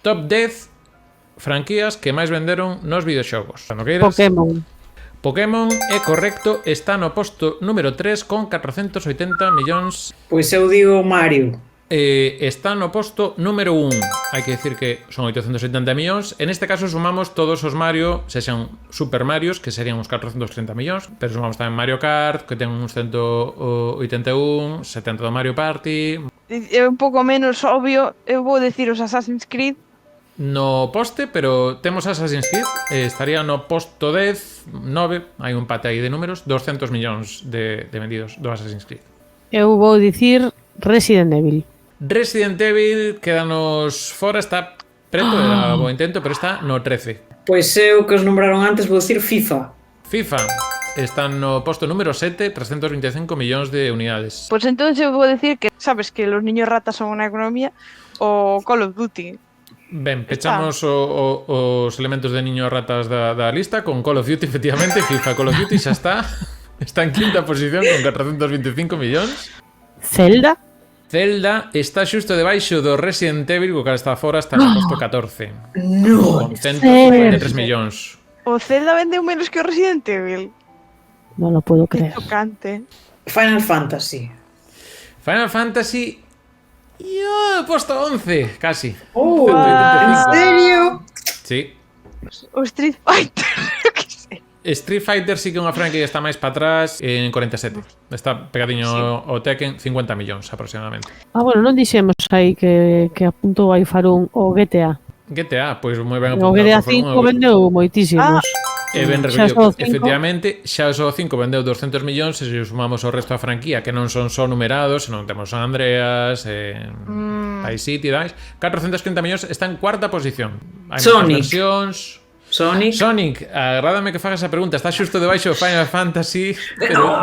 Top 10 franquías que máis venderon nos videoxogos. Cando queiras. Pokémon é correcto, está no posto número 3 con 480 millóns. Pois eu digo Mario. Está no posto número 1. Hai que decir que son 870 millóns. En este caso sumamos todos os Mario, sexan Super Marios, que serían uns 430 millóns, pero sumamos tamén Mario Kart, que ten uns 181, 70 do Mario Party. É un pouco menos obvio, eu vou decir os Assassin's Creed. No poste, pero temos Assassin's Creed, estaría no posto 10, 9, hai un empate aí de números, 200 millóns de vendidos do Assassin's Creed. Eu vou dicir Resident Evil. Resident Evil quedanos fora, está preto, era bo intento, pero está no 13. Pois eu que os nombraron antes vou dicir FIFA. FIFA está no posto número 7, 325 millóns de unidades. Pois entonces eu vou decir que, sabes, que los niños ratas son unha economía, o Call of Duty. Ben, pechamos os elementos de niños ratas da lista con Call of Duty, efectivamente. FIFA Call of Duty xa está en quinta posición con 425 millóns. Zelda está xusto debaixo do Resident Evil, o cal está fora, está no posto 14 No, con 153 millóns. O Zelda vendeu menos que o Resident Evil. Non lo puedo Que creer. tocante. Final Fantasy. Posto 11, casi. Oh, 185. en serio? Sí. O Street Fighter, eu que sei. Street Fighter sí que é unha franquia que está máis para atrás, en 47. Está pegadiño ao Tekken, 50 millóns aproximadamente. Bueno, non dixemos aí que apuntou aí Farún o GTA. GTA, pois moi ben O apuntado. GTA 5 vendeu moitísimos. E ben Xa recollido, só o 5. efectivamente, xa o 5 vendeu 200 millóns e se sumamos o resto da franquía, que non son só numerados, senón temos San Andreas, Vice City, 430 millóns, está en cuarta posición. Hai Sonic. moitas versións. Sonic, agrádame que fagas esa pregunta, está xusto debaixo de Final Fantasy, pero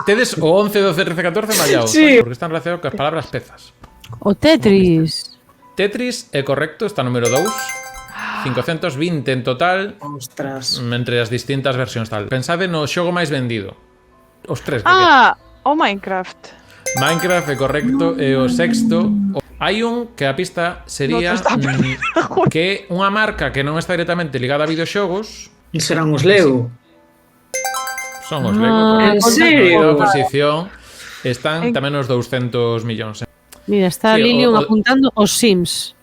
tedes o 11, 12, 13, 14 mallados, Sí. porque están relacionados coas palabras pezas. O Tetris. Tetris é correcto, está número 2, 520 en total. Ostras. Entre as distintas versións tal. Pensade no xogo máis vendido. Os tres que O Minecraft. Minecraft é correcto, é o sexto. Hai un que a pista sería que é unha marca que non está directamente ligada a videoxogos. Serán os Lego. Son os Lego. ¿en serio? Na posición están tamén os 200 millóns. Mira, está Sí, Lilium apuntando os Sims.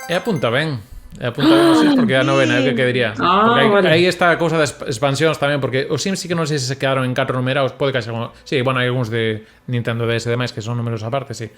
E apunta ben. Os Sims porque é a novena, que diría. Porque vale. aí está a cousa das expansións tamén, porque os Sims sí que non sei se quedaron en 4 numerados, pode que xa... Sí, bueno, hai algúns de Nintendo DS e demais que son números aparte, sí.